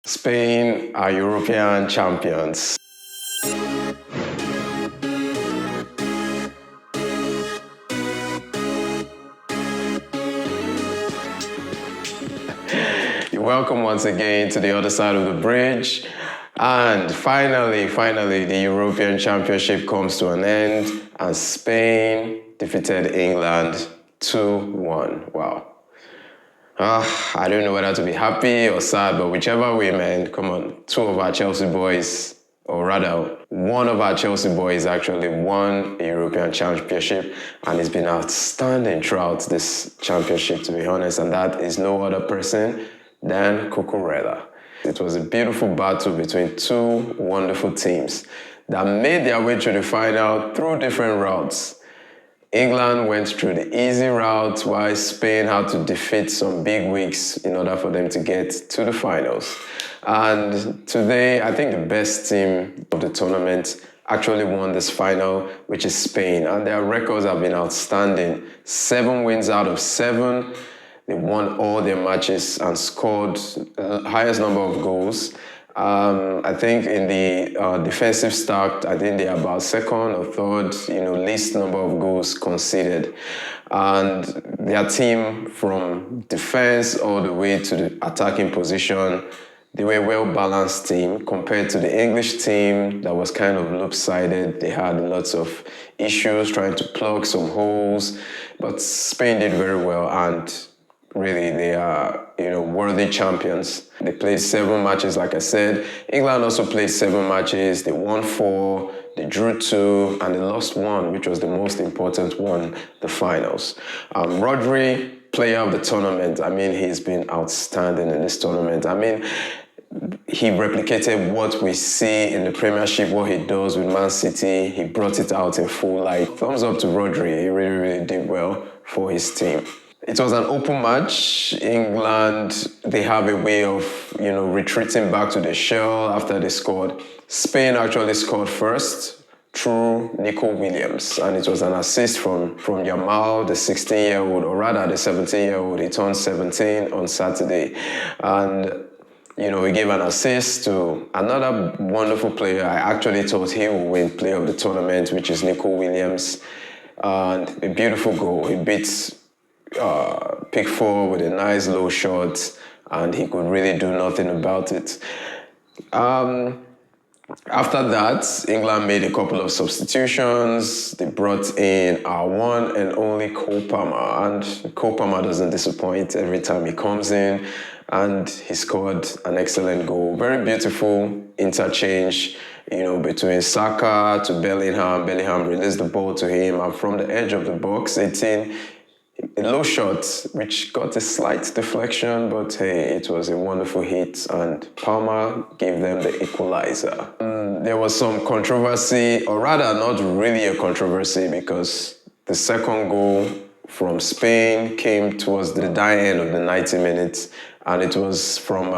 Spain are European champions. You're welcome once again to the other side of the bridge. And finally, the European Championship comes to an end and Spain defeated England 2-1. Wow. I don't know whether to be happy or sad, but whichever way, man, come on. Two of our Chelsea boys, or rather, one of our Chelsea boys actually won a European Championship, and it's been outstanding throughout this championship, to be honest, and that is no other person than Cucurrella. It was a beautiful battle between two wonderful teams that made their way to the final through different routes. England went through the easy route while Spain had to defeat some big wigs in order for them to get to the finals. And today, I think the best team of the tournament actually won this final, which is Spain. And their records have been outstanding. 7 wins out of 7. They won all their matches and scored the highest number of goals. I think in the defensive stack, I think they're about second or third, least number of goals conceded. And their team from defense all the way to the attacking position, they were a well-balanced team compared to the English team that was kind of lopsided. They had lots of issues trying to plug some holes, but Spain did very well, and really, they are, worthy champions. They played 7 matches, like I said. England also played 7 matches. They won 4, they drew 2, and they lost 1, which was the most important one, the finals. Rodri, player of the tournament. I mean, he's been outstanding in this tournament. I mean, he replicated what we see in the Premiership, what he does with Man City. He brought it out in full. Thumbs up to Rodri. He really, really did well for his team. It was an open match. England, they have a way of, retreating back to the shell after they scored. Spain actually scored first through Nico Williams, and it was an assist from Yamal, the 16-year-old, or rather the 17-year-old. He turned 17 on Saturday. And he gave an assist to another wonderful player. I actually thought he would win player of the tournament, which is Nico Williams. And a beautiful goal. He beats Pickford with a nice low shot, and he could really do nothing about it. After that, England made a couple of substitutions. They brought in our one and only Cole Palmer, and Cole Palmer doesn't disappoint every time he comes in, and he scored an excellent goal. Very beautiful interchange, between Saka to Bellingham. Bellingham released the ball to him, and from the edge of the box, 18, a low shot, which got a slight deflection, but hey, it was a wonderful hit, and Palmer gave them the equalizer. There was some controversy, or rather not really a controversy, because the second goal from Spain came towards the dying end of the 90 minutes, and it was from,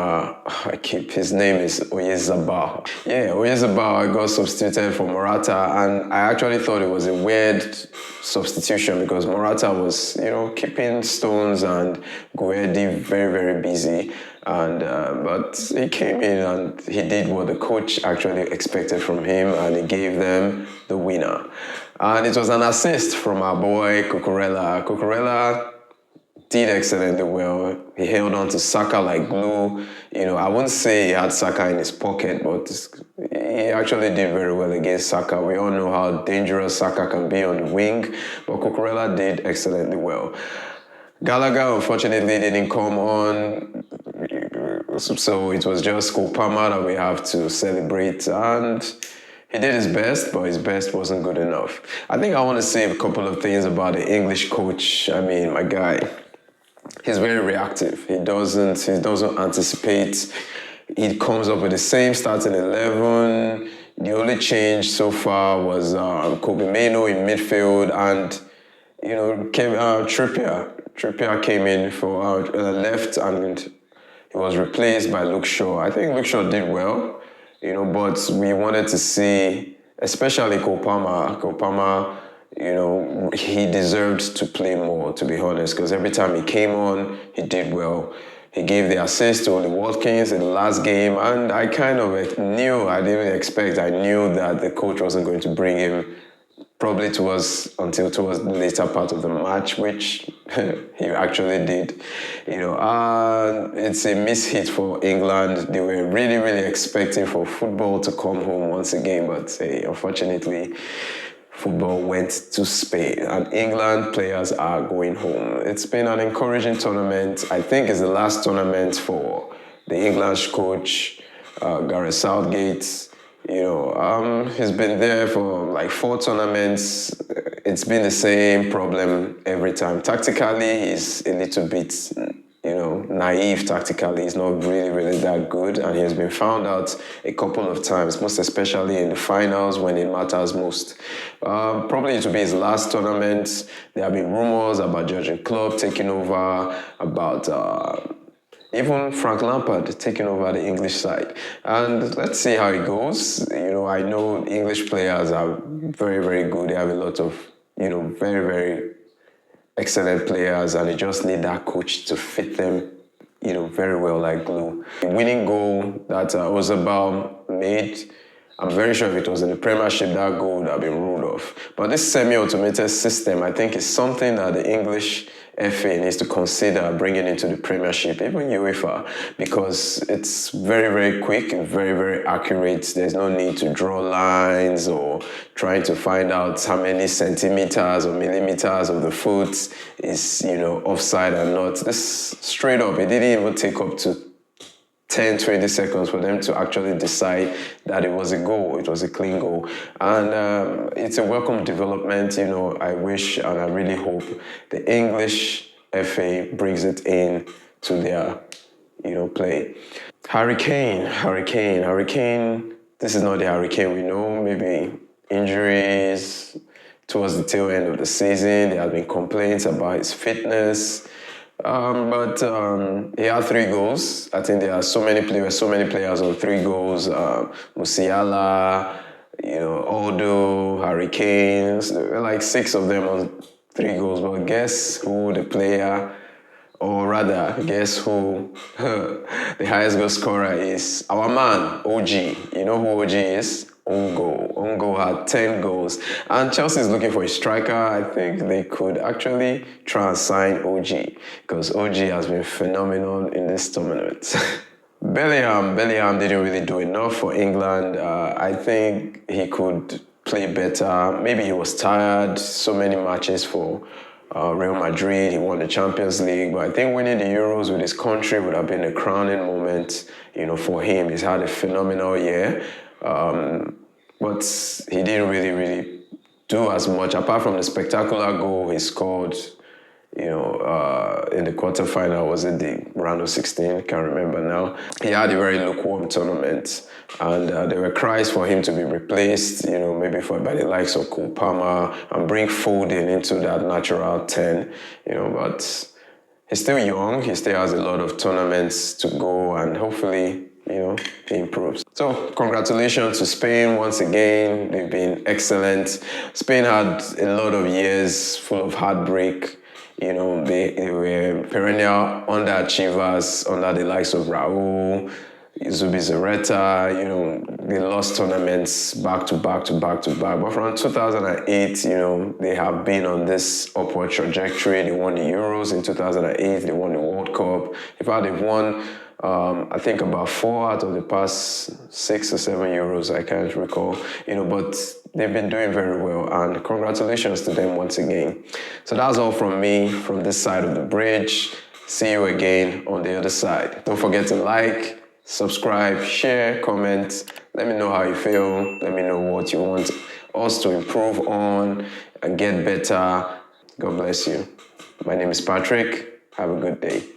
his name is Oyarzabal. Yeah, Oyarzabal got substituted for Morata, and I actually thought it was a weird substitution because Morata was, keeping stones and Guedes very, very busy. And but he came in and he did what the coach actually expected from him, and he gave them the winner. And it was an assist from our boy Cucurrella. Cucurrella did excellently well. He held on to Saka like glue. I wouldn't say he had Saka in his pocket, but he actually did very well against Saka. We all know how dangerous Saka can be on the wing, but Cucurrella did excellently well. Gallagher, unfortunately, didn't come on, so it was just Cole Palmer that we have to celebrate, and he did his best, but his best wasn't good enough. I think I want to say a couple of things about the English coach. I mean, my guy, he's very reactive. He doesn't anticipate. He comes up with the same starting 11. The only change so far was Kobe Mainoo in midfield, and Trippier came in for left, and he was replaced by Luke Shaw. I think Luke Shaw did well, but we wanted to see, especially Cole Palmer, he deserved to play more, to be honest, because every time he came on, he did well. He gave the assist to Oli Watkins in the last game, and I kind of knew, I didn't expect, I knew that the coach wasn't going to bring him probably until towards the later part of the match, which he actually did. It's a mishit for England. They were really, really expecting for football to come home once again, but unfortunately, football went to Spain, and England players are going home. It's been an encouraging tournament. I think it's the last tournament for the English coach, Gareth Southgate. He's been there for like 4 tournaments. It's been the same problem every time. Tactically, he's a little bit, naive tactically. He's not really, really that good. And he has been found out a couple of times, most especially in the finals when it matters most. Probably it will be his last tournament. There have been rumors about Jurgen Klopp taking over, about even Frank Lampard taking over the English side. And let's see how it goes. I know English players are very, very good. They have a lot of, very, very excellent players, and they just need that coach to fit them, very well like glue. The winning goal that Ozabal made, I'm very sure if it was in the Premiership, that goal would have been ruled off. But this semi-automated system, I think, is something that the English FA needs to consider bringing into the Premiership, even UEFA, because it's very, very quick and very, very accurate. There's no need to draw lines or trying to find out how many centimeters or millimeters of the foot is, offside or not. This straight up, it didn't even take up to 10, 20 seconds for them to actually decide that it was a goal, it was a clean goal. And it's a welcome development. I wish and I really hope the English FA brings it in to their, play. Hurricane. This is not the Hurricane we know. Maybe injuries towards the tail end of the season. There have been complaints about his fitness. But he had 3 goals. I think there are so many players on 3 goals. Musiala, Odo, Hurricanes. There were like 6 of them on 3 goals. But guess who the player, or rather, guess who the highest goal scorer is? Our man, OG. You know who OG is? Ongo had 10 goals. And Chelsea is looking for a striker. I think they could actually try and sign OG, because OG has been phenomenal in this tournament. Bellingham didn't really do enough for England. I think he could play better. Maybe he was tired. So many matches for Real Madrid. He won the Champions League. But I think winning the Euros with his country would have been a crowning moment, for him. He's had a phenomenal year. But he didn't really do as much, apart from the spectacular goal he scored, in the quarterfinal. Was it the round of 16? Can't remember now. He had a very lukewarm tournament, and there were cries for him to be replaced, maybe by the likes of Cole Palmer, and bring Foden into that natural 10, but he's still young. He still has a lot of tournaments to go, and hopefully, he improves. So, congratulations to Spain once again. They've been excellent. Spain had a lot of years full of heartbreak. They were perennial underachievers under the likes of Raul, Zubi Zareta. They lost tournaments back to back. But from 2008, they have been on this upward trajectory. They won the Euros in 2008. They won the World Cup. In fact, they've won, I think, about 4 out of the past 6 or 7 Euros. I can't recall. But they've been doing very well, and congratulations to them once again. So that's all from me from this side of the bridge. See you again on the other side. Don't forget to like, subscribe, share, comment. Let me know how you feel. Let me know what you want us to improve on and get better. God bless you. My name is Patrick. Have a good day.